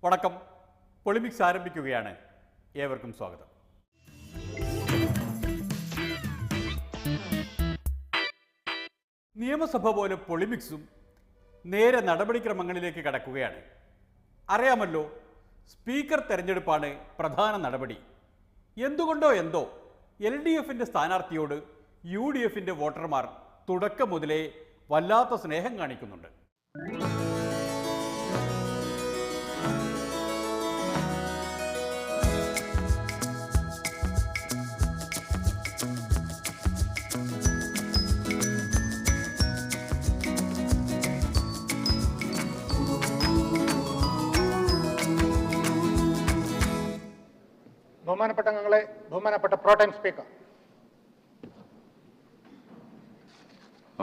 വണക്കം. പൊളിമിക്സ് ആരംഭിക്കുകയാണ്. ഏവർക്കും സ്വാഗതം. നിയമസഭ പോലെ പൊളിമിക്സും നേരെ നടപടിക്രമങ്ങളിലേക്ക് കടക്കുകയാണ്. അറിയാമല്ലോ, സ്പീക്കർ തെരഞ്ഞെടുപ്പാണ് പ്രധാന നടപടി. എന്തുകൊണ്ടോ എന്തോ LDFിൻ്റെ സ്ഥാനാർത്ഥിയോട് UDFിൻ്റെ വോട്ടർമാർ തുടക്കം മുതലേ വല്ലാത്ത സ്നേഹം കാണിക്കുന്നുണ്ട്. ബഹുമാനപ്പെട്ട അംഗങ്ങളെ, ബഹുമാനപ്പെട്ട പ്രോട്ടം സ്പീക്കർ.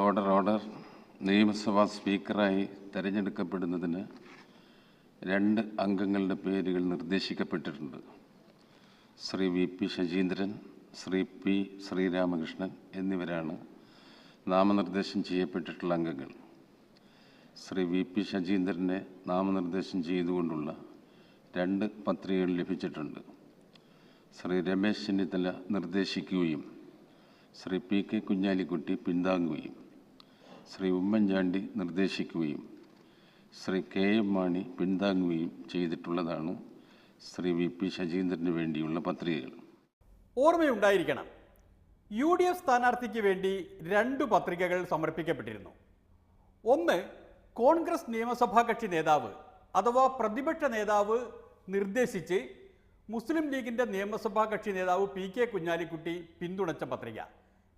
ഓർഡർ. നിയമസഭാ സ്പീക്കറായി തെരഞ്ഞെടുക്കപ്പെടുന്നതിന് 2 അംഗങ്ങളുടെ പേരുകൾ നിർദ്ദേശിക്കപ്പെട്ടിട്ടുണ്ട്. ശ്രീ VP ശശീന്ദ്രൻ, ശ്രീ P ശ്രീരാമകൃഷ്ണൻ എന്നിവരാണ് നാമനിർദ്ദേശം ചെയ്യപ്പെട്ടിട്ടുള്ള അംഗങ്ങൾ. ശ്രീ VP ശശീന്ദ്രനെ നാമനിർദ്ദേശം ചെയ്തുകൊണ്ടുള്ള 2 പത്രികകൾ ലഭിച്ചിട്ടുണ്ട്. ശ്രീ രമേശ് ചെന്നിത്തല നിർദ്ദേശിക്കുകയും ശ്രീ PK കുഞ്ഞാലിക്കുട്ടി പിന്താങ്ങുകയും ശ്രീ ഉമ്മൻചാണ്ടി നിർദ്ദേശിക്കുകയും ശ്രീ KM മാണി പിന്താങ്ങുകയും ചെയ്തിട്ടുള്ളതാണ് ശ്രീ VP ശശീന്ദ്രന് വേണ്ടിയുള്ള പത്രികകൾ. ഓർമ്മയുണ്ടായിരിക്കണം, UDF സ്ഥാനാർത്ഥിക്ക് വേണ്ടി 2 പത്രികകൾ സമർപ്പിക്കപ്പെട്ടിരുന്നു. ഒന്ന് കോൺഗ്രസ് നിയമസഭാ കക്ഷി നേതാവ് അഥവാ പ്രതിപക്ഷ നേതാവ് നിർദ്ദേശിച്ച് മുസ്ലിം ലീഗിൻ്റെ നിയമസഭാ കക്ഷി നേതാവ് PK കുഞ്ഞാലിക്കുട്ടി പിന്തുണച്ച പത്രിക.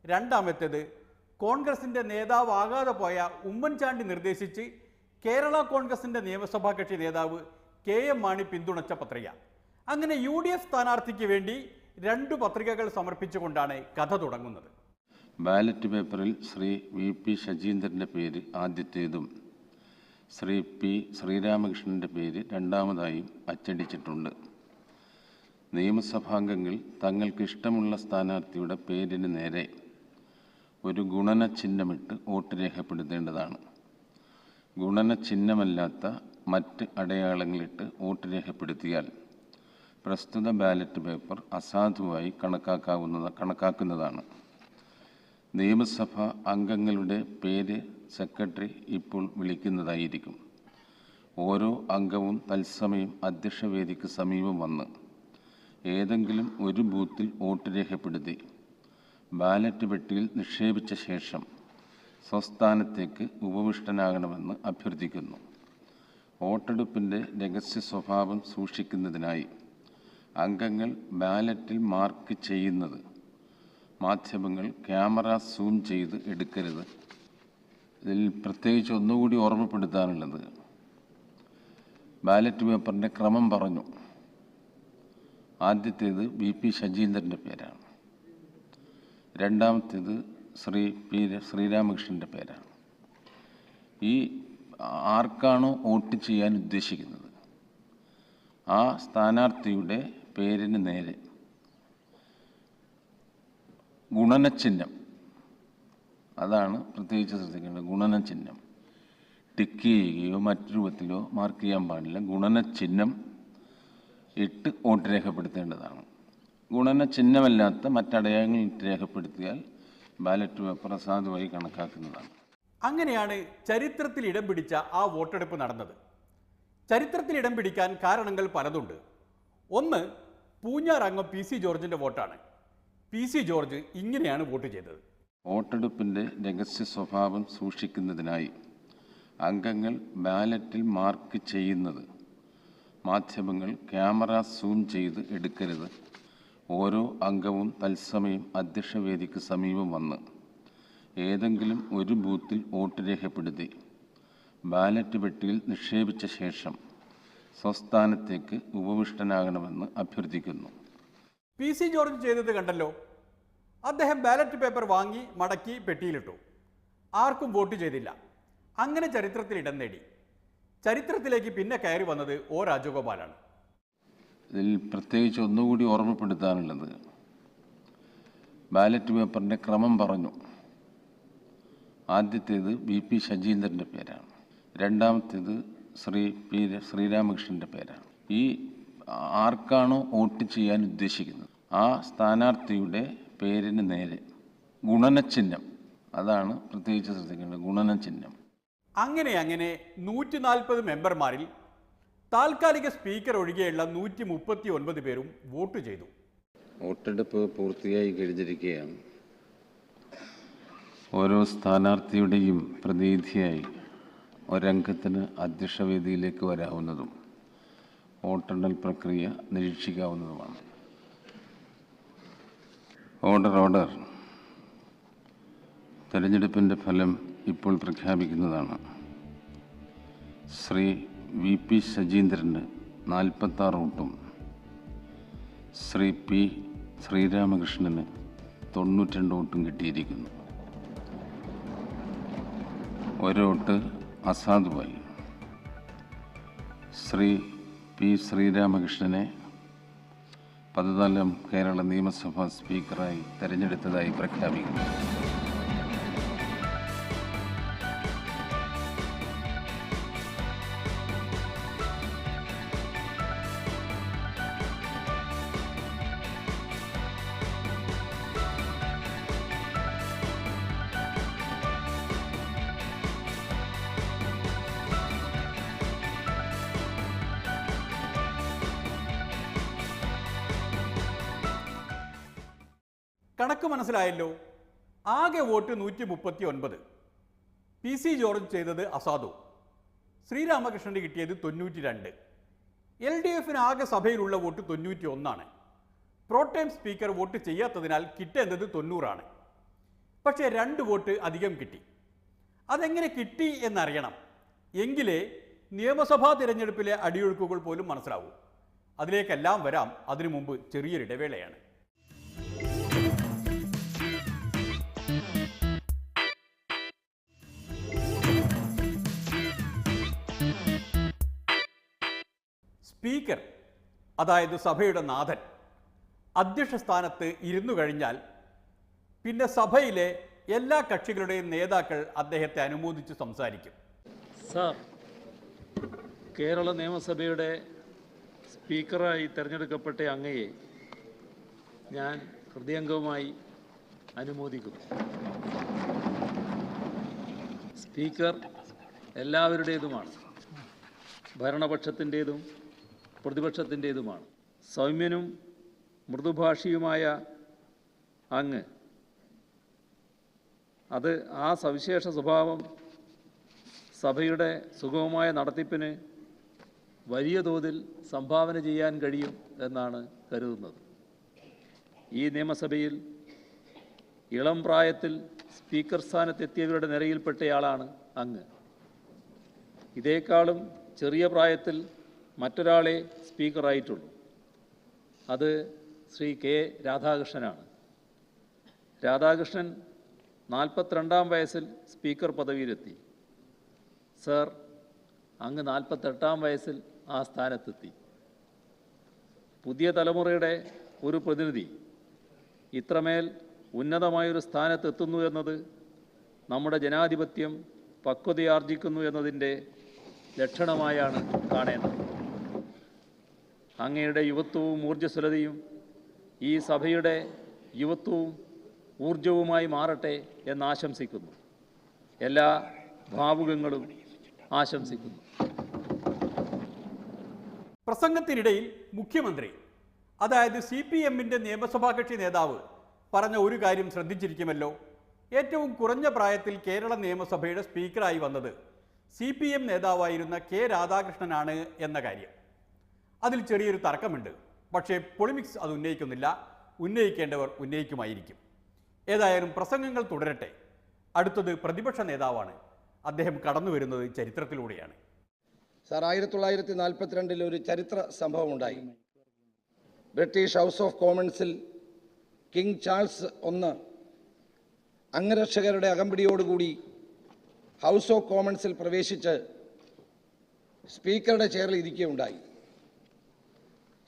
രണ്ടാമത്തേത് കോൺഗ്രസിൻ്റെ നേതാവാകാതെ പോയ ഉമ്മൻചാണ്ടി നിർദ്ദേശിച്ച് കേരള കോൺഗ്രസിൻ്റെ നിയമസഭാ കക്ഷി നേതാവ് KM മാണി പിന്തുണച്ച പത്രിക. അങ്ങനെ UDF സ്ഥാനാർത്ഥിക്ക് വേണ്ടി 2 പത്രികകൾ സമർപ്പിച്ചുകൊണ്ടാണ് കഥ തുടങ്ങുന്നത്. ബാലറ്റ് പേപ്പറിൽ ശ്രീ VP ശശീന്ദ്രൻ്റെ പേര് ആദ്യത്തേതും ശ്രീ P ശ്രീരാമകൃഷ്ണൻ്റെ പേര് രണ്ടാമതായും അച്ചടിച്ചിട്ടുണ്ട്. നിയമസഭാംഗങ്ങൾ തങ്ങൾക്ക് ഇഷ്ടമുള്ള സ്ഥാനാർത്ഥിയുടെ പേരിന് നേരെ ഒരു ഗുണന ചിഹ്നമിട്ട് വോട്ട് രേഖപ്പെടുത്തേണ്ടതാണ്. ഗുണന ചിഹ്നമല്ലാത്ത മറ്റ് അടയാളങ്ങളിട്ട് വോട്ട് രേഖപ്പെടുത്തിയാൽ പ്രസ്തുത ബാലറ്റ് പേപ്പർ അസാധുവായി കണക്കാക്കുന്നതാണ്. നിയമസഭാ അംഗങ്ങളുടെ പേര് സെക്രട്ടറി ഇപ്പോൾ വിളിക്കുന്നതായിരിക്കും. ഓരോ അംഗവും തത്സമയം അധ്യക്ഷവേദിക്ക് സമീപം വന്ന് ഏതെങ്കിലും ഒരു ബൂത്തിൽ വോട്ട് രേഖപ്പെടുത്തി ബാലറ്റ് പെട്ടിയിൽ നിക്ഷേപിച്ച ശേഷം സ്വസ്ഥാനത്തേക്ക് ഉപവിഷ്ടനാകണമെന്ന് അഭ്യർത്ഥിക്കുന്നു. വോട്ടെടുപ്പിൻ്റെ രഹസ്യ സ്വഭാവം സൂക്ഷിക്കുന്നതിനായി അംഗങ്ങൾ ബാലറ്റിൽ മാർക്ക് ചെയ്യുന്നത് മാധ്യമങ്ങൾ ക്യാമറ സൂം ചെയ്ത് എടുക്കരുത്. ഇതിൽ പ്രത്യേകിച്ച് ഒന്നുകൂടി ഓർമ്മപ്പെടുത്താനുള്ളത്, ബാലറ്റ് പേപ്പറിൻ്റെ ക്രമം പറഞ്ഞു. ആദ്യത്തേത് VP ശശീന്ദ്രൻ്റെ പേരാണ്. രണ്ടാമത്തേത് ശ്രീ P ശ്രീരാമകൃഷ്ണൻ്റെ പേരാണ്. ഈ ആർക്കാണോ വോട്ട് ചെയ്യാൻ ഉദ്ദേശിക്കുന്നത് ആ സ്ഥാനാർത്ഥിയുടെ പേരിന് നേരെ ഗുണനചിഹ്നം, അതാണ് പ്രത്യേകിച്ച് ശ്രദ്ധിക്കേണ്ടത്. ഗുണനചിഹ്നം ടിക്ക് ചെയ്യുകയോ മറ്റു രൂപത്തിലോ മാർക്ക് ചെയ്യാൻ പാടില്ല. ഗുണനചിഹ്നം ഇട്ട് വോട്ട് രേഖപ്പെടുത്തേണ്ടതാണ്. ഗുണന ചിഹ്നമല്ലാത്ത മറ്റടയാളങ്ങൾ ഇട്ട് രേഖപ്പെടുത്തിയാൽ ബാലറ്റ് പേപ്പർ അസാധുവായി കണക്കാക്കുന്നതാണ്. അങ്ങനെയാണ് ചരിത്രത്തിൽ ഇടം പിടിച്ച ആ വോട്ടെടുപ്പ് നടന്നത്. ചരിത്രത്തിൽ ഇടം പിടിക്കാൻ കാരണങ്ങൾ പലതുണ്ട്. ഒന്ന്, പൂഞ്ഞാർ അംഗം PC ജോർജിൻ്റെ വോട്ടാണ്. PC ജോർജ് ഇങ്ങനെയാണ് വോട്ട് ചെയ്തത്. വോട്ടെടുപ്പിൻ്റെ രഹസ്യ സ്വഭാവം സൂക്ഷിക്കുന്നതിനായി അംഗങ്ങൾ ബാലറ്റിൽ മാർക്ക് ചെയ്യുന്നത് മാധ്യമങ്ങൾ ക്യാമറ സൂം ചെയ്ത് എടുക്കരുത്. ഓരോ അംഗവും തത്സമയം അധ്യക്ഷവേദിക്ക് സമീപം വന്ന് ഏതെങ്കിലും ഒരു ബൂത്തിൽ വോട്ട് രേഖപ്പെടുത്തി ബാലറ്റ് പെട്ടിയിൽ നിക്ഷേപിച്ച ശേഷം സ്വസ്ഥാനത്തേക്ക് ഉപവിഷ്ടനാകണമെന്ന് അഭ്യർത്ഥിക്കുന്നു. PC ജോർജ് ചെയ്തത് കണ്ടല്ലോ. അദ്ദേഹം ബാലറ്റ് പേപ്പർ വാങ്ങി മടക്കി പെട്ടിയിലിട്ടു. ആർക്കും വോട്ട് ചെയ്തില്ല. അങ്ങനെ ചരിത്രത്തിൽ ഇടം നേടി. ചരിത്രത്തിലേക്ക് പിന്നെ കയറി വന്നത് O രാജഗോപാലാണ്. ഇതിൽ പ്രത്യേകിച്ച് ഒന്നുകൂടി ഓർമ്മപ്പെടുത്താനുള്ളത്, ബാലറ്റ് പേപ്പറിൻ്റെ ക്രമം പറഞ്ഞു. ആദ്യത്തേത് VP ശശീന്ദ്രൻ്റെ പേരാണ്. രണ്ടാമത്തേത് ശ്രീ P ശ്രീരാമകൃഷ്ണൻ്റെ പേരാണ്. ഈ ആർക്കാണോ വോട്ട് ചെയ്യാൻ ഉദ്ദേശിക്കുന്നത് ആ സ്ഥാനാർത്ഥിയുടെ പേരിന് നേരെ ഗുണനചിഹ്നം, അതാണ് പ്രത്യേകിച്ച് ശ്രദ്ധിക്കേണ്ടത്, ഗുണനചിഹ്നം. അങ്ങനെ 140 മെമ്പർമാരിൽ താൽക്കാലിക സ്പീക്കർ ഒഴികെയുള്ള 139 പേരും വോട്ട് ചെയ്തു. വോട്ടെടുപ്പ് പൂർത്തിയായി കഴിഞ്ഞിരിക്കുകയാണ്. ഓരോ സ്ഥാനാർത്ഥിയുടെയും പ്രതിനിധിയായി ഒരംഗത്തിന് അധ്യക്ഷവേദിയിലേക്ക് വരാവുന്നതും വോട്ടെണ്ണൽ പ്രക്രിയ നിരീക്ഷിക്കാവുന്നതുമാണ്. ഓർഡർ. തെരഞ്ഞെടുപ്പിൻ്റെ ഫലം ഇപ്പോൾ പ്രഖ്യാപിക്കുന്നതാണ്. ശ്രീ VP ശശീന്ദ്രന് 46 വോട്ടും ശ്രീ P ശ്രീരാമകൃഷ്ണന് 92 വോട്ടും കിട്ടിയിരിക്കുന്നു. ഒരു വോട്ട് അസാധുവായി. ശ്രീ P ശ്രീരാമകൃഷ്ണനെ 14ാം കേരള നിയമസഭാ സ്പീക്കറായി തെരഞ്ഞെടുത്തതായി പ്രഖ്യാപിക്കുന്നു. കണക്ക് മനസ്സിലായല്ലോ. ആകെ വോട്ട് 139. PC ജോർജ് ചെയ്തത് അസാധു. ശ്രീരാമകൃഷ്ണന് കിട്ടിയത് 92. LDFന് ആകെ സഭയിലുള്ള വോട്ട് 91. പ്രോടൈം സ്പീക്കർ വോട്ട് ചെയ്യാത്തതിനാൽ കിട്ടേണ്ടത് 90. പക്ഷേ 2 വോട്ട് അധികം കിട്ടി. അതെങ്ങനെ കിട്ടി എന്നറിയണം. എങ്കിലേ നിയമസഭാ തിരഞ്ഞെടുപ്പിലെ അടിയൊഴുക്കുകൾ പോലും മനസ്സിലാവൂ. അതിലേക്കെല്ലാം വരാം. അതിനു മുമ്പ് ചെറിയൊരു ഇടവേളയാണ്. സ്പീക്കർ, അതായത് സഭയുടെ നാഥൻ, അധ്യക്ഷ സ്ഥാനത്ത് ഇരുന്നു കഴിഞ്ഞാൽ പിന്നെ സഭയിലെ എല്ലാ കക്ഷികളുടെയും നേതാക്കൾ അദ്ദേഹത്തെ അനുമോദിച്ച് സംസാരിക്കും. സാർ, കേരള നിയമസഭയുടെ സ്പീക്കറായി തിരഞ്ഞെടുക്കപ്പെട്ട അങ്ങയെ ഞാൻ ഹൃദയംഗമായി അനുമോദിക്കുന്നു. സ്പീക്കർ എല്ലാവരുടേതുമാണ്, ഭരണപക്ഷത്തിൻ്റേതും പ്രതിപക്ഷത്തിൻ്റേതുമാണ്. സൗമ്യനും മൃദുഭാഷിയുമായ അങ്ങ് ആ സവിശേഷ സ്വഭാവം സഭയുടെ സുഗമമായ നടത്തിപ്പിന് വലിയ തോതിൽ സംഭാവന ചെയ്യാൻ കഴിയും എന്നാണ് കരുതുന്നത്. ഈ നിയമസഭയിൽ ഇളം പ്രായത്തിൽ സ്പീക്കർ സ്ഥാനത്തെത്തിയവരുടെ നിരയിൽപ്പെട്ടയാളാണ് അങ്ങ്. ഇതേക്കാളും ചെറിയ പ്രായത്തിൽ മറ്റൊരാളെ സ്പീക്കറായിട്ടുള്ളൂ. അത് ശ്രീ K രാധാകൃഷ്ണനാണ്. രാധാകൃഷ്ണൻ 42ാം വയസ്സിൽ സ്പീക്കർ പദവിയിലെത്തി. സർ, അങ്ങ് 48ാം വയസ്സിൽ ആ സ്ഥാനത്തെത്തി. പുതിയ തലമുറയുടെ ഒരു പ്രതിനിധി ഇത്രമേൽ ഉന്നതമായൊരു സ്ഥാനത്തെത്തുന്നു എന്നത് നമ്മുടെ ജനാധിപത്യം പക്വതയാർജിക്കുന്നു എന്നതിൻ്റെ ലക്ഷണമായാണ് കാണേണ്ടത്. അങ്ങയുടെ യുവത്വവും ഊർജ്ജസ്വലതയും ഈ സഭയുടെ യുവത്വവും ഊർജവുമായി മാറട്ടെ എന്നാശംസിക്കുന്നു. എല്ലാ ഭാവുകങ്ങളും ആശംസിക്കുന്നു. പ്രസംഗത്തിനിടയിൽ മുഖ്യമന്ത്രി, അതായത് CPMന്റെ നിയമസഭാ കക്ഷി നേതാവ് പറഞ്ഞ ഒരു കാര്യം ശ്രദ്ധിച്ചിരിക്കുമല്ലോ. ഏറ്റവും കുറഞ്ഞ പ്രായത്തിൽ കേരള നിയമസഭയുടെ സ്പീക്കറായി വന്നത് CPM നേതാവായിരുന്ന K രാധാകൃഷ്ണനാണ് എന്ന കാര്യം. അതിൽ ചെറിയൊരു തർക്കമുണ്ട്. പക്ഷേ പൊളിമിക്സ് അത് ഉന്നയിക്കുന്നില്ല. ഉന്നയിക്കേണ്ടവർ ഉന്നയിക്കുമായിരിക്കും. ഏതായാലും പ്രസംഗങ്ങൾ തുടരട്ടെ. അടുത്തത് പ്രതിപക്ഷ നേതാവാണ്. അദ്ദേഹം കടന്നു വരുന്നത് ചരിത്രത്തിലൂടെയാണ്. സാർ, 1942 ഒരു ചരിത്ര സംഭവം ഉണ്ടായി. ബ്രിട്ടീഷ് ഹൗസ് ഓഫ് കോമൺസിൽ കിങ് ചാൾസ് I അംഗരക്ഷകരുടെ അകമ്പടിയോടുകൂടി ഹൗസ് ഓഫ് കോമൺസിൽ പ്രവേശിച്ച് സ്പീക്കറുടെ ചെയറിൽ ഇരിക്കുകയുണ്ടായി.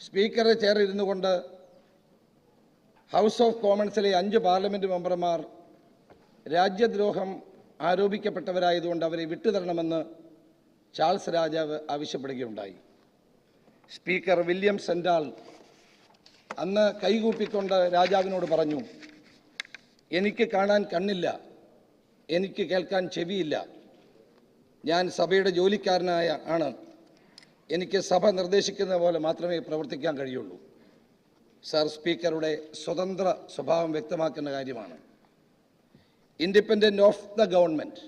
സ്പീക്കറുടെ ചെയറിൽ ഇരുന്നു കൊണ്ട് ഹൗസ് ഓഫ് കോമൺസിലെ 5 പാർലമെൻറ്റ് മെമ്പർമാർ രാജ്യദ്രോഹം ആരോപിക്കപ്പെട്ടവരായതുകൊണ്ട് അവരെ വിട്ടുതരണമെന്ന് ചാൾസ് രാജാവ് ആവശ്യപ്പെടുകയുണ്ടായി. സ്പീക്കർ വില്യം സെൻഡാൾ അന്ന് കൈകൂപ്പിക്കൊണ്ട് രാജാവിനോട് പറഞ്ഞു, എനിക്ക് കാണാൻ കണ്ണില്ല, എനിക്ക് കേൾക്കാൻ ചെവിയില്ല, ഞാൻ സഭയുടെ ആണ്, എനിക്ക് സഭ നിർദ്ദേശിക്കുന്ന പോലെ മാത്രമേ പ്രവർത്തിക്കാൻ കഴിയുള്ളൂ. സർ, സ്പീക്കറുടെ സ്വതന്ത്ര സ്വഭാവം വ്യക്തമാക്കുന്ന കാര്യമാണ്. Independent of the government.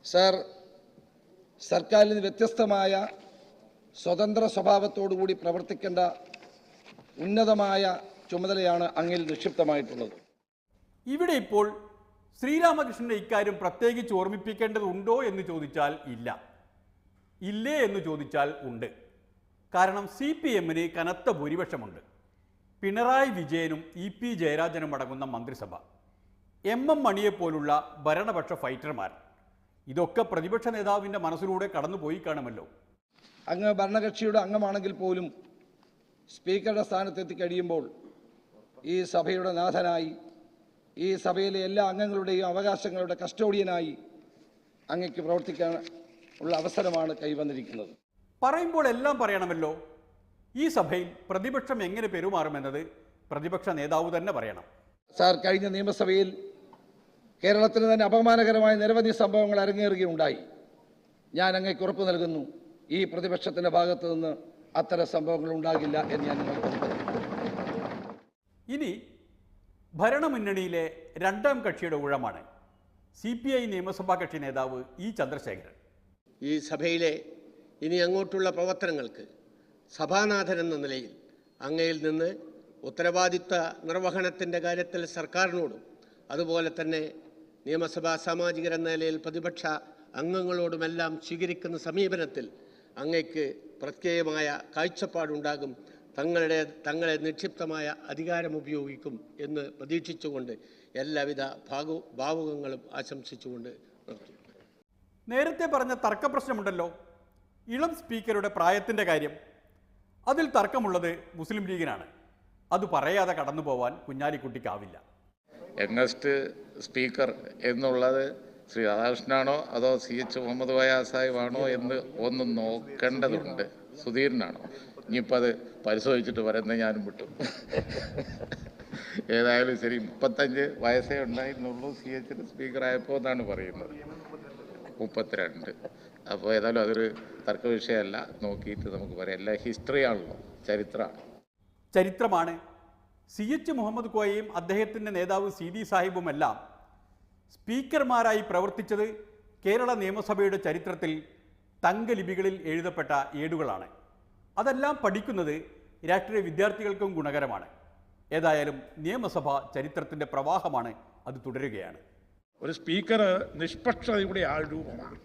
Sir, സർക്കാരിൽ നിന്ന് വ്യത്യസ്തമായ സ്വതന്ത്ര സ്വഭാവത്തോടുകൂടി പ്രവർത്തിക്കേണ്ട ഉന്നതമായ ചുമതലയാണ് അങ്ങിൽ നിക്ഷിപ്തമായിട്ടുള്ളത്. ഇവിടെ ഇപ്പോൾ ശ്രീരാമകൃഷ്ണന്റെ ഇക്കാര്യം പ്രത്യേകിച്ച് ഓർമ്മിപ്പിക്കേണ്ടതുണ്ടോ എന്ന് ചോദിച്ചാൽ ഇല്ല, ഇല്ലേ എന്ന് ചോദിച്ചാൽ ഉണ്ട്. കാരണം CPM-ന് കനത്ത ഭൂരിപക്ഷമുണ്ട്. പിണറായി വിജയനും EP ജയരാജനും അടങ്ങുന്ന മന്ത്രിസഭ, MM മണിയെപ്പോലുള്ള ഭരണപക്ഷ ഫൈറ്റർമാർ, ഇതൊക്കെ പ്രതിപക്ഷ നേതാവിൻ്റെ മനസ്സിലൂടെ കടന്നുപോയി കാണുമല്ലോ. അങ്ങ് ഭരണകക്ഷിയുടെ അംഗമാണെങ്കിൽ പോലും സ്പീക്കറുടെ സ്ഥാനത്തെത്തി കഴിയുമ്പോൾ ഈ സഭയുടെ നാഥനായി, ഈ സഭയിലെ എല്ലാ അംഗങ്ങളുടെയും അവകാശങ്ങളുടെ കസ്റ്റോഡിയനായി അങ്ങയ്ക്ക് പ്രവർത്തിക്കാൻ ഉള്ള അവസരമാണ് കൈവന്നിരിക്കുന്നത്. പറയുമ്പോൾ എല്ലാം പറയണമല്ലോ. ഈ സഭയിൽ പ്രതിപക്ഷം എങ്ങനെ പെരുമാറുമെന്നത് പ്രതിപക്ഷ നേതാവ് തന്നെ പറയണം. സാർ, കഴിഞ്ഞ നിയമസഭയിൽ കേരളത്തിന് തന്നെ അപമാനകരമായ നിരവധി സംഭവങ്ങൾ അരങ്ങേറുകയുണ്ടായി. ഞാൻ അങ്ങേക്ക് ഉറപ്പ് നൽകുന്നു, ഈ പ്രതിപക്ഷത്തിൻ്റെ ഭാഗത്തു നിന്ന് അത്തരം സംഭവങ്ങൾ ഉണ്ടാകില്ല എന്ന് ഞാൻ നിങ്ങൾക്ക് ഉറപ്പ് നൽകുന്നു. ഇനി ഭരണമുന്നണിയിലെ രണ്ടാം കക്ഷിയുടെ ഊഴമാണ് CPI നിയമസഭാ കക്ഷി നേതാവ് E. ചന്ദ്രശേഖരൻ. ഈ സഭയിലെ ഇനി അങ്ങോട്ടുള്ള പ്രവർത്തനങ്ങൾക്ക് സഭാനാഥൻ എന്ന നിലയിൽ അങ്ങയിൽ നിന്ന് ഉത്തരവാദിത്ത നിർവഹണത്തിൻ്റെ കാര്യത്തിൽ സർക്കാരിനോടും അതുപോലെ തന്നെ നിയമസഭാ സാമാജികരെന്ന നിലയിൽ പ്രതിപക്ഷ അംഗങ്ങളോടുമെല്ലാം സ്വീകരിക്കുന്ന സമീപനത്തിൽ അങ്ങയ്ക്ക് പ്രത്യേകമായ കാഴ്ചപ്പാടുണ്ടാകും. തങ്ങളെ നിക്ഷിപ്തമായ അധികാരം ഉപയോഗിക്കും എന്ന് പ്രതീക്ഷിച്ചുകൊണ്ട് എല്ലാവിധ ഭാവുകങ്ങളും ആശംസിച്ചുകൊണ്ട് നിർത്തുന്നു. നേരത്തെ പറഞ്ഞ തർക്കപ്രശ്നമുണ്ടല്ലോ, ഇളം സ്പീക്കറുടെ പ്രായത്തിൻ്റെ കാര്യം. അതിൽ തർക്കമുള്ളത് മുസ്ലിം ലീഗിനാണ്. അത് പറയാതെ കടന്നു പോവാൻ കുഞ്ഞാലിക്കുട്ടിക്കാവില്ല. യങ്ങസ്റ്റ് സ്പീക്കർ എന്നുള്ളത് ശ്രീ രാധാകൃഷ്ണനാണോ അതോ CH മുഹമ്മദ് കോയ സാഹിബാണോ എന്ന് ഒന്ന് നോക്കേണ്ടതുണ്ട്. സുധീരനാണോ? ഇനിയിപ്പോൾ അത് പരിശോധിച്ചിട്ട് പറയുന്നത് ഞാനും വിട്ടു. ഏതായാലും ശരി, 35 വയസ്സേ ഉണ്ടായിരുന്നുള്ളൂ CH സ്പീക്കറായപ്പോൾ എന്നാണ് പറയുന്നത്. 32. അപ്പോൾ ഏതായാലും അതൊരു തർക്ക വിഷയമല്ല, നോക്കിയിട്ട് നമുക്ക് പറയാം. എല്ലാം ഹിസ്റ്ററിയാണല്ലോ, ചരിത്രമാണ്. CH മുഹമ്മദ് കോയയും അദ്ദേഹത്തിൻ്റെ നേതാവ് CD സാഹിബുമെല്ലാം സ്പീക്കർമാരായി പ്രവർത്തിച്ചത് കേരള നിയമസഭയുടെ ചരിത്രത്തിൽ തങ്കലിപികളിൽ എഴുതപ്പെട്ട ഏടുകളാണ്. അതെല്ലാം പഠിക്കുന്നത് രാഷ്ട്രീയ വിദ്യാർത്ഥികൾക്കും ഗുണകരമാണ്. ഏതായാലും നിയമസഭ ചരിത്രത്തിൻ്റെ പ്രവാഹമാണ്, അത് തുടരുകയാണ്. ഒരു സ്പീക്കർ നിഷ്പക്ഷതയുടെ ആൾരൂപമാണ്.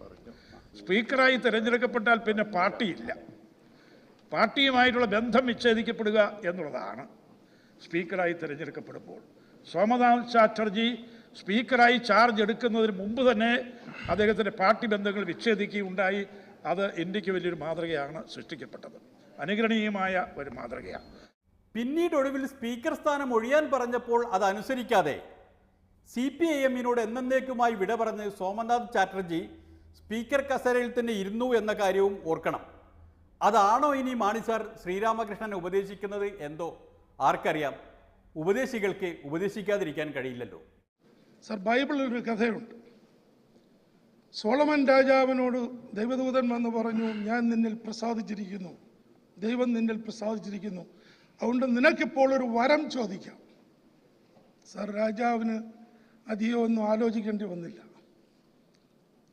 സ്പീക്കറായി തിരഞ്ഞെടുക്കപ്പെട്ടാൽ പിന്നെ പാർട്ടിയില്ല. പാർട്ടിയുമായിട്ടുള്ള ബന്ധം വിച്ഛേദിക്കപ്പെടുക എന്നുള്ളതാണ് സ്പീക്കറായി തിരഞ്ഞെടുക്കപ്പെടുമ്പോൾ. സോമനാഥ് ചാറ്റർജി സ്പീക്കറായി ചാർജ് എടുക്കുന്നതിന് മുമ്പ് തന്നെ അദ്ദേഹത്തിൻ്റെ പാർട്ടി ബന്ധങ്ങൾ വിച്ഛേദിക്കുകയുണ്ടായി. അത് ഇന്ത്യക്ക് വലിയൊരു മാതൃകയാണ് സൃഷ്ടിക്കപ്പെട്ടത്, അനുകരണീയമായ ഒരു മാതൃകയാണ്. പിന്നീട് ഒടുവിൽ സ്പീക്കർ സ്ഥാനം ഒഴിയാൻ പറഞ്ഞപ്പോൾ അതനുസരിക്കാതെ CPIM-നോട് എന്നേക്കുമായി വിട പറഞ്ഞ് സോമനാഥ് ചാറ്റർജി സ്പീക്കർ കസേരയിൽ തന്നെ ഇരുന്നു എന്ന കാര്യവും ഓർക്കണം. അതാണോ ഇനി മാണി സാർ ശ്രീരാമകൃഷ്ണനെ ഉപദേശിക്കുന്നത്? എന്തോ ആർക്കറിയാം. ഉപദേശികൾക്ക് ഉപദേശിക്കാതിരിക്കാൻ കഴിയില്ലല്ലോ. സർ, ബൈബിളിൽ ഒരു കഥയുണ്ട്. സോളമൻ രാജാവിനോട് ദൈവദൂതൻ വന്ന് പറഞ്ഞു, ഞാൻ നിന്നിൽ പ്രസാദിച്ചിരിക്കുന്നു, ദൈവം നിന്നിൽ പ്രസാദിച്ചിരിക്കുന്നു, അതുകൊണ്ട് നിനക്കിപ്പോൾ ഒരു വരം ചോദിക്കാം. സർ, രാജാവിന് അധികം ഒന്നും ആലോചിക്കേണ്ടി വന്നില്ല.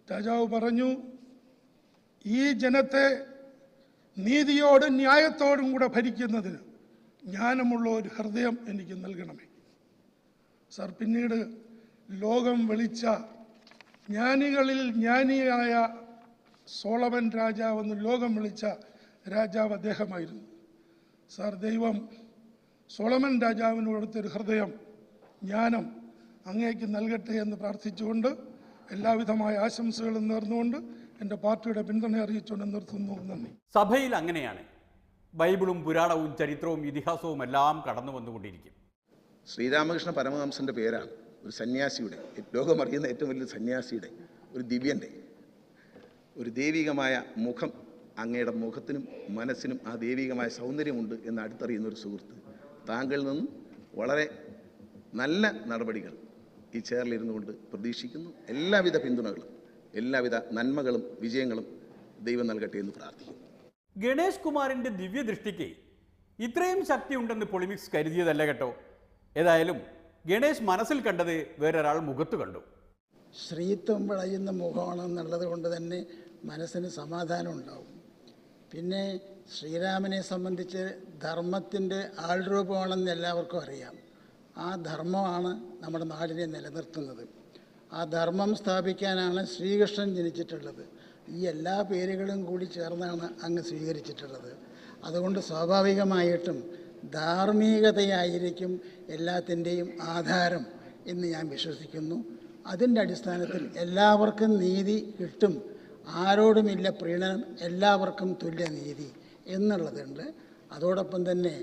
രാജാവ് പറഞ്ഞു, ഈ ജനത്തെ നീതിയോടും ന്യായത്തോടും കൂടെ ഭരിക്കുന്നതിന് ജ്ഞാനമുള്ള ഒരു ഹൃദയം എനിക്ക് നൽകണമേ. സർ, പിന്നീട് ലോകം വിളിച്ച ജ്ഞാനികളിൽ ജ്ഞാനിയായ സോളമൻ രാജാവെന്ന് ലോകം വിളിച്ച രാജാവ് അദ്ദേഹമായിരുന്നു. സാർ, ദൈവം സോളമൻ രാജാവിന് കൊടുത്തൊരു ഹൃദയം, ജ്ഞാനം അങ്ങേക്ക് നൽകട്ടെ എന്ന് പ്രാർത്ഥിച്ചുകൊണ്ട് എല്ലാവിധമായ ആശംസകളും നേർന്നുകൊണ്ട് എൻ്റെ പാർട്ടിയുടെ പിന്തുണ അറിയിച്ചുകൊണ്ട് നിർത്തുന്നു. നന്ദി. സഭയിൽ അങ്ങനെയാണ്. ബൈബിളും പുരാണവും ചരിത്രവും ഇതിഹാസവും എല്ലാം കടന്നു വന്നുകൊണ്ടിരിക്കും. ശ്രീരാമകൃഷ്ണ പരമഹംസൻ്റെ പേരാണ് ഒരു സന്യാസിയുടെ, ലോകം അറിയുന്ന ഏറ്റവും വലിയ സന്യാസിയുടെ, ഒരു ദിവ്യൻ്റെ, ഒരു ദൈവികമായ മുഖം അങ്ങയുടെ മുഖത്തിനും മനസ്സിനും ആ ദൈവികമായ സൗന്ദര്യമുണ്ട് എന്ന് അടുത്തറിയുന്ന ഒരു സുഹൃത്ത്, താങ്കളിൽ നിന്നും വളരെ നല്ല നടപടികൾ ഈ ചെയറിലിരുന്നു കൊണ്ട് പ്രതീക്ഷിക്കുന്നു. എല്ലാവിധ പിന്തുണകളും എല്ലാവിധ നന്മകളും വിജയങ്ങളും ദൈവം നൽകട്ടെ എന്ന് പ്രാർത്ഥിക്കുന്നു. ഗണേഷ് കുമാറിൻ്റെ ദിവ്യദൃഷ്ടിക്ക് ഇത്രയും ശക്തി ഉണ്ടെന്ന് പൊളിമിക്സ് കരുതിയതല്ല കേട്ടോ. ഏതായാലും ഗണേഷ് മനസ്സിൽ കണ്ടത് വേറൊരാൾ മുഖത്ത് കണ്ടു. സ്ത്രീത്വം വിളയുന്ന മുഖമാണെന്നുള്ളത് കൊണ്ട് തന്നെ മനസ്സിന് സമാധാനം ഉണ്ടാവും. പിന്നെ ശ്രീരാമനെ സംബന്ധിച്ച് ധർമ്മത്തിൻ്റെ ആൾരൂപമാണെന്ന് എല്ലാവർക്കും അറിയാം. ആ ധർമ്മമാണ് നമ്മുടെ നാടിനെ നിലനിർത്തുന്നത്. ആ ധർമ്മം സ്ഥാപിക്കാനാണ് ശ്രീകൃഷ്ണൻ ജനിച്ചിട്ടുള്ളത്. ഈ എല്ലാ പേരുകളും കൂടി ചേർന്നാണ് അങ്ങ് സ്വീകരിച്ചിട്ടുള്ളത്. അതുകൊണ്ട് സ്വാഭാവികമായിട്ടും ധാർമ്മികതയായിരിക്കും എല്ലാത്തിൻ്റെയും ആധാരം എന്ന് ഞാൻ വിശ്വസിക്കുന്നു. അതിൻ്റെ അടിസ്ഥാനത്തിൽ എല്ലാവർക്കും നീതി കിട്ടും, ആരോടുമില്ല പ്രീണനം, എല്ലാവർക്കും തുല്യനീതി എന്നുള്ളതുണ്ട്. അതോടൊപ്പം തന്നെ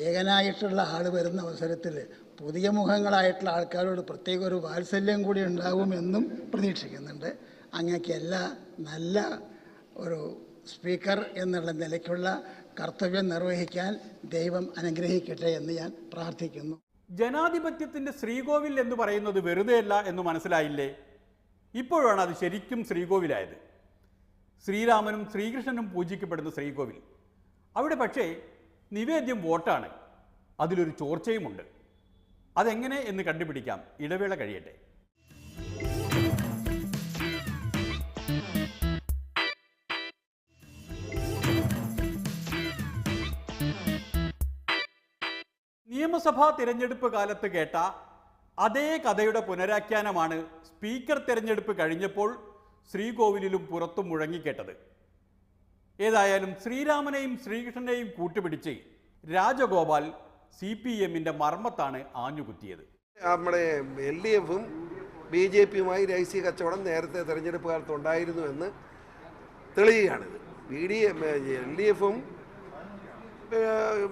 ഏകനായിട്ടുള്ള ആൾ വരുന്ന അവസരത്തിൽ പുതിയ മുഖങ്ങളായിട്ടുള്ള ആൾക്കാരോട് പ്രത്യേക ഒരു വാത്സല്യം കൂടി ഉണ്ടാകുമെന്നും പ്രതീക്ഷിക്കുന്നുണ്ട്. അങ്ങക്ക് എല്ലാ നല്ല ഒരു സ്പീക്കർ എന്നുള്ള നിലയ്ക്കുള്ള കർത്തവ്യം നിർവഹിക്കാൻ ദൈവം അനുഗ്രഹിക്കട്ടെ എന്ന് ഞാൻ പ്രാർത്ഥിക്കുന്നു. ജനാധിപത്യത്തിൻ്റെ ശ്രീകോവിൽ എന്ന് പറയുന്നത് വെറുതെയല്ല എന്ന് മനസ്സിലായില്ലേ? ഇപ്പോഴാണ് അത് ശരിക്കും ശ്രീകോവിലായത്. ശ്രീരാമനും ശ്രീകൃഷ്ണനും പൂജിക്കപ്പെടുന്ന ശ്രീകോവിൽ. അവിടെ പക്ഷേ നിവേദ്യം വോട്ടാണ്. അതിലൊരു ചോർച്ചയുമുണ്ട്. അതെങ്ങനെ എന്ന് കണ്ടുപിടിക്കാം. ഇടവേള കഴിയട്ടെ. നിയമസഭാ തിരഞ്ഞെടുപ്പ് കാലത്ത് കേട്ട അതേ കഥയുടെ പുനരാഖ്യാനമാണ് സ്പീക്കർ തിരഞ്ഞെടുപ്പ് കഴിഞ്ഞപ്പോൾ ശ്രീകോവിലിലും പുറത്തും മുഴങ്ങിക്കേട്ടത്. ഏതായാലും ശ്രീരാമനെയും ശ്രീകൃഷ്ണനെയും കൂട്ടുപിടിച്ച് രാജഗോപാൽ CPM-ന്റെ മർമ്മത്താണ് ആഞ്ഞുകുത്തിയത്. നമ്മുടെ LDF-ഉം BJP-യുമായി രഹസ്യ കച്ചവടം നേരത്തെ തെരഞ്ഞെടുപ്പ് കാലത്ത് ഉണ്ടായിരുന്നു എന്ന് തെളിയുകയാണിത്. LDF-ഉം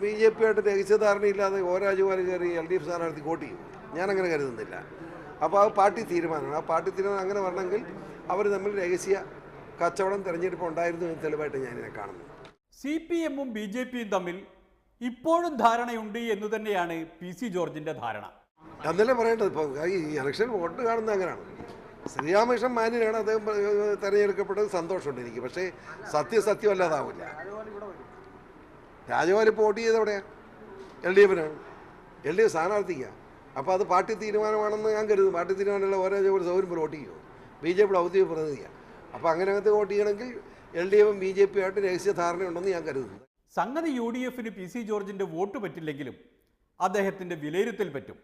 BJP-യായിട്ട് രഹസ്യധാരണയില്ലാതെ രാജഗോപാൽ കയറി LDF സ്ഥാനാർത്ഥി വോട്ട് ചെയ്യും. ഞാനങ്ങനെ കരുതുന്നില്ല. അപ്പോൾ അത് പാർട്ടി തീരുമാനമാണ്. ആ പാർട്ടി തീരുമാനം അങ്ങനെ വരണമെങ്കിൽ അവർ തമ്മിൽ രഹസ്യ കച്ചവടം തെരഞ്ഞെടുപ്പ് ഉണ്ടായിരുന്നു എന്ന് തെളിവായിട്ട് ഞാനിതിനെ കാണുന്നു. CPM-ഉം BJP-യും തമ്മിൽ ഇപ്പോഴും ധാരണയുണ്ട് എന്ന് തന്നെയാണ് PC ജോർജിൻ്റെ ധാരണ. എന്നല്ലേ പറയേണ്ടത്. ഇപ്പോൾ ഈ ഇലക്ഷൻ വോട്ട് കാണുന്നത് അങ്ങനെയാണ്. ശ്രീരാമകൃഷ്ണൻ മാന്യനാണ്, അദ്ദേഹം തിരഞ്ഞെടുക്കപ്പെട്ടത് സന്തോഷമുണ്ട് എനിക്ക്. പക്ഷേ സത്യമല്ലാതാവില്ല. രാജഗോപാൽ ഇപ്പോൾ വോട്ട് ചെയ്ത് എവിടെയാണ്? LDF-നാണ്. LDF സ്ഥാനാർത്ഥിക്കുക. അപ്പോൾ അത് പാർട്ടി തീരുമാനമാണെന്ന് ഞാൻ കരുതുന്നു. പാർട്ടി തീരുമാനമുള്ള രാജഗോപാൽ സൗകര്യം പോലെ വോട്ട് ചെയ്യുമോ? BJP-യുടെ ഔദ്യോഗിക പ്രതിനിധിയാണ്. അപ്പോൾ അങ്ങനെയൊക്കെ വോട്ട് ചെയ്യണമെങ്കിൽ LDF-ഉം BJP-യായിട്ട് രഹസ്യ ധാരണയുണ്ടെന്ന് ഞാൻ കരുതുന്നു. സംഗതി UDF-ന് PC ജോർജിൻ്റെ വോട്ട് പറ്റില്ലെങ്കിലും അദ്ദേഹത്തിൻ്റെ വിലയിരുത്തൽ പറ്റും.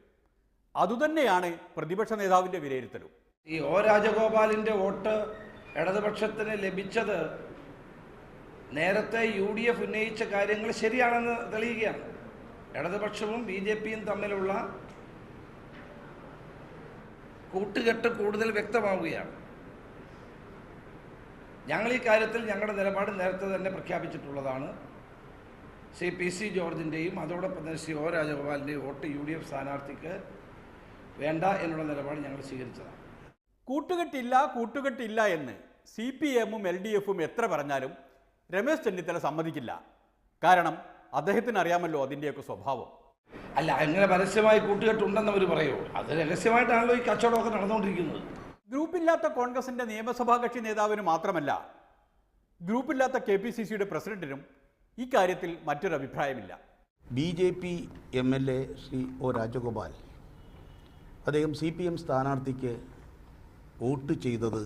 അതുതന്നെയാണ് പ്രതിപക്ഷ നേതാവിൻ്റെ വിലയിരുത്തലും. ഈ രാജഗോപാലിൻ്റെ വോട്ട് ഇടതുപക്ഷത്തിന് ലഭിച്ചത് നേരത്തെ UDF ഉന്നയിച്ച കാര്യങ്ങൾ ശരിയാണെന്ന് തെളിയുകയാണ്. ഇടതുപക്ഷവും BJP-യും തമ്മിലുള്ള കൂട്ടുകെട്ട് കൂടുതൽ വ്യക്തമാവുകയാണ്. ഞങ്ങൾ ഈ കാര്യത്തിൽ ഞങ്ങളുടെ നിലപാട് നേരത്തെ തന്നെ പ്രഖ്യാപിച്ചിട്ടുള്ളതാണ്. PC ജോർജിൻ്റെയും അതോടൊപ്പം തന്നെ രാജഗോപാലിൻ്റെയും വോട്ട് UDF സ്ഥാനാർത്ഥിക്ക് വേണ്ട എന്നുള്ള നിലപാട് ഞങ്ങൾ സ്വീകരിച്ചതാണ്. കൂട്ടുകെട്ടില്ല എന്ന് CPM-ഉം LDF-ഉം എത്ര പറഞ്ഞാലും രമേശ് ചെന്നിത്തല സമ്മതിക്കില്ല. കാരണം അദ്ദേഹത്തിന് അറിയാമല്ലോ അതിൻ്റെയൊക്കെ സ്വഭാവം. അല്ല, അങ്ങനെ പരസ്യമായി കൂട്ടുകെട്ടുണ്ടെന്ന് അവർ പറയുമോ? അത് രഹസ്യമായിട്ടാണല്ലോ ഈ കച്ചവടമൊക്കെ നടന്നുകൊണ്ടിരിക്കുന്നത്. ഗ്രൂപ്പില്ലാത്ത കോൺഗ്രസിൻ്റെ നിയമസഭാ കക്ഷി നേതാവിന് മാത്രമല്ല, ഗ്രൂപ്പില്ലാത്ത KPCC-യുടെ പ്രസിഡന്റിനും ഈ കാര്യത്തിൽ മറ്റൊരു അഭിപ്രായമില്ല. BJP MLA ശ്രീ രാജഗോപാൽ അദ്ദേഹം CPM സ്ഥാനാർത്ഥിക്ക് വോട്ട് ചെയ്തത്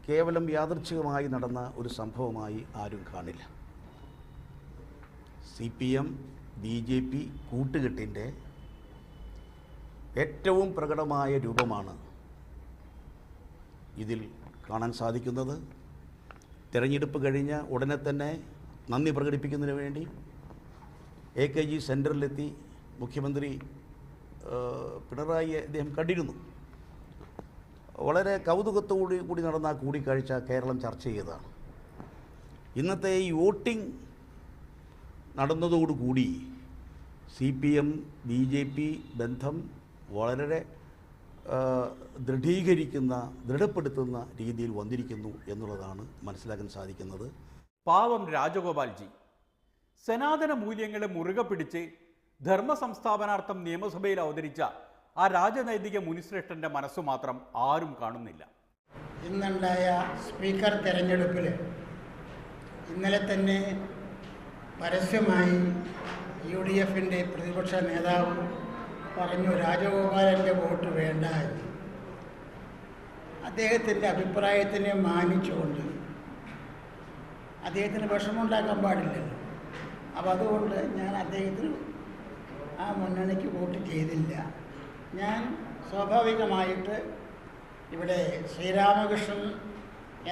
കേവലം യാദൃച്ഛികമായി നടന്ന ഒരു സംഭവമായി ആരും കാണില്ല. CPM BJP കൂട്ടുകെട്ടിൻ്റെ ഏറ്റവും പ്രകടമായ രൂപമാണ് ഇതിൽ കാണാൻ സാധിക്കുന്നത്. തിരഞ്ഞെടുപ്പ് കഴിഞ്ഞ ഉടനെ തന്നെ നന്ദി പ്രകടിപ്പിക്കുന്നതിന് വേണ്ടി AKG സെൻറ്ററിലെത്തി മുഖ്യമന്ത്രി പിണറായി അദ്ദേഹം കണ്ടിരുന്നു. വളരെ കൗതുകത്തോടുകൂടി നടന്ന കൂടിക്കാഴ്ച കേരളം ചർച്ച ചെയ്തതാണ്. ഇന്നത്തെ ഈ വോട്ടിംഗ് നടന്നതോടുകൂടി CPM BJP ബന്ധം വളരെ ദൃഢപ്പെടുത്തുന്ന രീതിയിൽ വന്നിരിക്കുന്നു എന്നുള്ളതാണ് മനസ്സിലാക്കാൻ സാധിക്കുന്നത്. പാവം രാജഗോപാൽജി സനാതന മൂല്യങ്ങളെ മുറുകെ പിടിച്ച് ധർമ്മ സംസ്ഥാപനാർത്ഥം നിയമസഭയിൽ അവതരിച്ച ആ രാജനൈതിക മുനിശ്രേഷ്ഠൻ്റെ മനസ്സു മാത്രം ആരും കാണുന്നില്ല. ഇന്നുണ്ടായ സ്പീക്കർ തെരഞ്ഞെടുപ്പിൽ ഇന്നലെ തന്നെ പരസ്യമായി UDFൻ്റെ പ്രതിപക്ഷ നേതാവ് പറഞ്ഞു രാജഗോപാലൻ്റെ വോട്ട് വേണ്ട എന്ന്. അദ്ദേഹത്തിൻ്റെ അഭിപ്രായത്തിനെ മാനിച്ചുകൊണ്ട് അദ്ദേഹത്തിന് വിഷമമുണ്ടാക്കാൻ പാടില്ലല്ലോ. അപ്പോൾ അതുകൊണ്ട് ഞാൻ അദ്ദേഹത്തിന് ആ മുന്നണിക്ക് വോട്ട് ചെയ്തില്ല. ഞാൻ സ്വാഭാവികമായിട്ട് ഇവിടെ ശ്രീരാമകൃഷ്ണൻ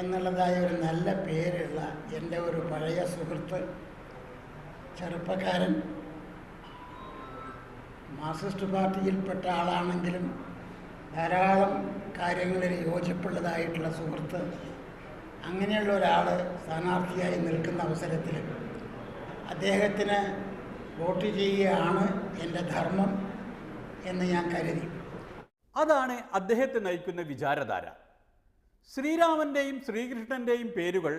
എന്നുള്ളതായ ഒരു നല്ല പേരുള്ള എൻ്റെ ഒരു പഴയ സുഹൃത്ത്, ചെറുപ്പക്കാരൻ, മാർക്സിസ്റ്റ് പാർട്ടിയിൽപ്പെട്ട ആളാണെങ്കിലും ധാരാളം കാര്യങ്ങളിൽ യോജിപ്പുള്ളതായിട്ടുള്ള സുഹൃത്ത്, അങ്ങനെയുള്ള ഒരാൾ സ്ഥാനാർത്ഥിയായി നിൽക്കുന്ന അവസരത്തിൽ അദ്ദേഹത്തിന് വോട്ട് ചെയ്യുകയാണ് എൻ്റെ ധർമ്മം എന്ന് ഞാൻ കരുതി. അതാണ് അദ്ദേഹത്തെ നയിക്കുന്ന വിചാരധാര. ശ്രീരാമൻ്റെയും ശ്രീകൃഷ്ണൻ്റെയും പേരുകൾ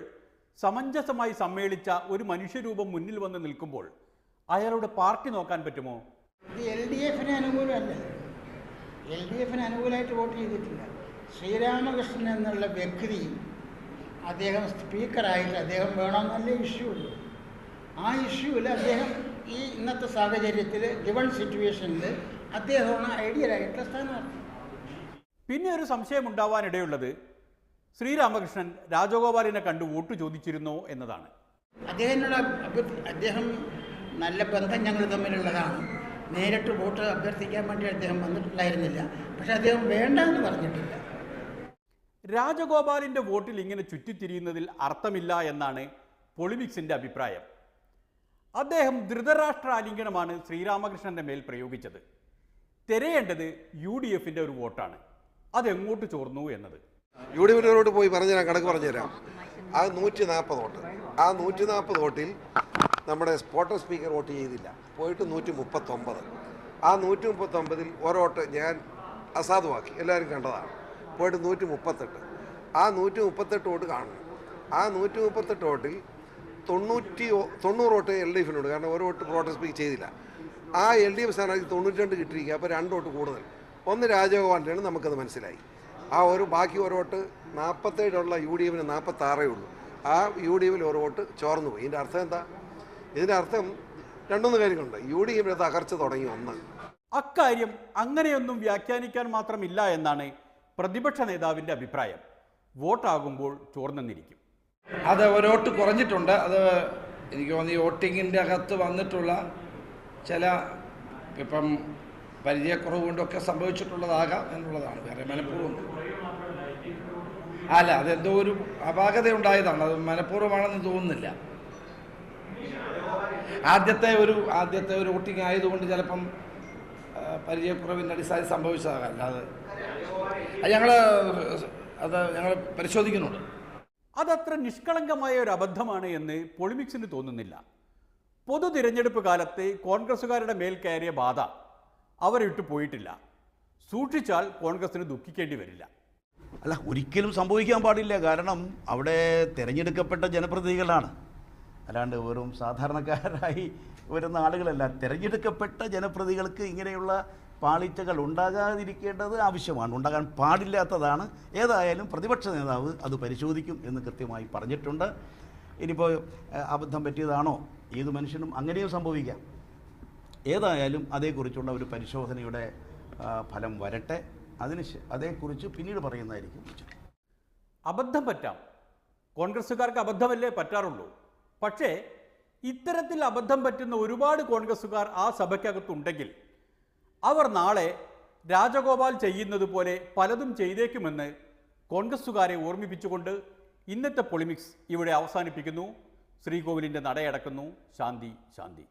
സമഞ്ജസമായി സമ്മേളിച്ച ഒരു മനുഷ്യരൂപം മുന്നിൽ വന്ന് നിൽക്കുമ്പോൾ അയാളുടെ പാർട്ടി നോക്കാൻ പറ്റുമോ? ഇത് LDFന് അനുകൂലമല്ല. LDFന് അനുകൂലമായിട്ട് വോട്ട് ചെയ്തിട്ടില്ല. ശ്രീരാമകൃഷ്ണൻ എന്നുള്ള വ്യക്തി അദ്ദേഹം സ്പീക്കറായിട്ട് അദ്ദേഹം വേണമെന്നല്ലേ ഇഷ്യൂ ഉള്ളൂ. ആ ഇഷ്യൂവിൽ അദ്ദേഹം ഈ ഇന്നത്തെ സാഹചര്യത്തിൽ ഗിവൺ സിറ്റുവേഷനിൽ അദ്ദേഹമാണ് ഐഡിയലായിട്ടുള്ള സ്ഥാനാർത്ഥി. പിന്നെ ഒരു സംശയം ഉണ്ടാവാനിടയുള്ളത് ശ്രീരാമകൃഷ്ണൻ രാജഗോപാലിനെ കണ്ടു വോട്ട് ചോദിച്ചിരുന്നോ എന്നതാണ്. അദ്ദേഹം നല്ല ബന്ധം ഞങ്ങൾ തമ്മിലുള്ളതാണ്. നേരിട്ട് വോട്ട് അഭ്യർത്ഥിക്കാൻ വേണ്ടി അദ്ദേഹം വന്നിട്ടുണ്ടായിരുന്നില്ല. പക്ഷെ അദ്ദേഹം വേണ്ട എന്ന് പറഞ്ഞിട്ടില്ല. രാജഗോപാലിൻ്റെ വോട്ടിൽ ഇങ്ങനെ ചുറ്റിത്തിരിയുന്നതിൽ അർത്ഥമില്ല എന്നാണ് പൊളിമിക്സിൻ്റെ അഭിപ്രായം. അദ്ദേഹം ധൃതരാഷ്ട്ര ആലിംഗനമാണ് ശ്രീരാമകൃഷ്ണൻ്റെ മേൽ പ്രയോഗിച്ചത്. തിരയേണ്ടത് UDFൻ്റെ ഒരു വോട്ടാണ്. അതെങ്ങോട്ട് ചോർന്നു എന്നത്. UDFൻ്റെ വോട്ട് പോയി ഞാൻ കണക്ക് പറഞ്ഞുതരാം. ആ 140 വോട്ട്, ആ 140 വോട്ടിൽ നമ്മുടെ സ്പോട്ടർ സ്പീക്കർ വോട്ട് ചെയ്തില്ല, പോയിട്ട് 139. ആ 139 ഒരോട്ട് ഞാൻ അസാധുവാക്കി, എല്ലാവരും കണ്ടതാണ്. പോയിട്ട് 138. ആ 138 വോട്ട് കാണുന്നു. ആ 138 വോട്ടിൽ 90 വോട്ട് LDFിനുണ്ട്. കാരണം ഒരു വോട്ട് സ്പോട്ടർ സ്പീക്കർ ചെയ്തില്ല. ആ LDF സ്ഥാനാർത്ഥി 92 കിട്ടിയിരിക്കുക. അപ്പോൾ 2 വോട്ട് കൂടുതൽ. ഒന്ന് രാജഗോപാലിൻ്റെയാണ്, നമുക്കത് മനസ്സിലായി. ആ ബാക്കി ഒരു വോട്ട് 47 UDFന് 46 ഉള്ളൂ. ആ UDFിൽ ഒരു വോട്ട് ചോർന്നു പോയി. ഇതിൻ്റെ അർത്ഥം എന്താ? ഇതിൻ്റെ അർത്ഥം 2-3 കാര്യങ്ങളുണ്ട്. UDFിൻ്റെ തകർച്ച തുടങ്ങി. ഒന്ന്, അക്കാര്യം അങ്ങനെയൊന്നും വ്യാഖ്യാനിക്കാൻ മാത്രമില്ല എന്നാണ് പ്രതിപക്ഷ നേതാവിൻ്റെ അഭിപ്രായം. വോട്ടാകുമ്പോൾ ചോർന്നെന്നിരിക്കും. അത് ഒരു വോട്ട് കുറഞ്ഞിട്ടുണ്ട്. അത് എനിക്ക് തോന്നി വോട്ടിങ്ങിൻ്റെ അകത്ത് വന്നിട്ടുള്ള ചില ഇപ്പം പരിചയക്കുറവ് കൊണ്ടൊക്കെ സംഭവിച്ചിട്ടുള്ളതാകാം എന്നുള്ളതാണ്. വേറെ മനഃപൂർവ്വം അല്ല, അതെന്തോ ഒരു അപാകത ഉണ്ടായതാണ്. അത് മനഃപൂർവ്വമാണെന്ന് തോന്നുന്നില്ല. ആദ്യത്തെ ഒരു വോട്ടിംഗ് ആയതുകൊണ്ട് ചിലപ്പം പരിചയക്കുറവിൻ്റെ അടിസ്ഥാനത്തിൽ സംഭവിച്ചതാകാം. അല്ലാതെ ഞങ്ങൾ പരിശോധിക്കുന്നുണ്ട്. അതത്ര നിഷ്കളങ്കമായ ഒരു അബദ്ധമാണ് എന്ന് പൊളിമിക്സിന് തോന്നുന്നില്ല. പൊതു തിരഞ്ഞെടുപ്പ് കാലത്ത് കോൺഗ്രസ്സുകാരുടെ മേൽ കയറിയ ബാധ അവരിട്ട് പോയിട്ടില്ല. സൂക്ഷിച്ചാൽ കോൺഗ്രസിന് ദുഃഖിക്കേണ്ടി വരില്ല. അല്ല, ഒരിക്കലും സംഭവിക്കാൻ പാടില്ല. കാരണം അവിടെ തിരഞ്ഞെടുക്കപ്പെട്ട ജനപ്രതിനിധികളാണ്, അല്ലാണ്ട് വെറും സാധാരണക്കാരായി വരുന്ന ആളുകളല്ല. തിരഞ്ഞെടുക്കപ്പെട്ട ജനപ്രതിനിധികൾക്ക് ഇങ്ങനെയുള്ള പാളിച്ചകൾ ഉണ്ടാകാതിരിക്കേണ്ടത് ആവശ്യമാണ്, ഉണ്ടാകാൻ പാടില്ലാത്തതാണ്. ഏതായാലും പ്രതിപക്ഷ നേതാവ് അത് പരിശോധിക്കും എന്ന് കൃത്യമായി പറഞ്ഞിട്ടുണ്ട്. ഇനിയിപ്പോൾ അബദ്ധം പറ്റിയതാണോ? ഏത് മനുഷ്യനും അങ്ങനെയും സംഭവിക്കാം. ഏതായാലും അതേക്കുറിച്ചുള്ള ഒരു പരിശോധനയുടെ ഫലം വരട്ടെ. അതേക്കുറിച്ച് പിന്നീട് പറയുന്നതായിരിക്കും. അബദ്ധം പറ്റാം, കോൺഗ്രസ്സുകാർക്ക് അബദ്ധമല്ലേ പറ്റാറുള്ളൂ. പക്ഷേ ഇത്തരത്തിൽ അബദ്ധം പറ്റുന്ന ഒരുപാട് കോൺഗ്രസ്സുകാർ ആ സഭയ്ക്കകത്തുണ്ടെങ്കിൽ അവർ നാളെ രാജഗോപാൽ ചെയ്യുന്നത് പോലെ പലതും ചെയ്തേക്കുമെന്ന് കോൺഗ്രസ്സുകാരെ ഓർമ്മിപ്പിച്ചുകൊണ്ട് ഇന്നത്തെ പൊളിമിക്സ് ഇവിടെ അവസാനിപ്പിക്കുന്നു. ശ്രീകോവിലിൻ്റെ നടയടക്കുന്നു. ശാന്തി ശാന്തി.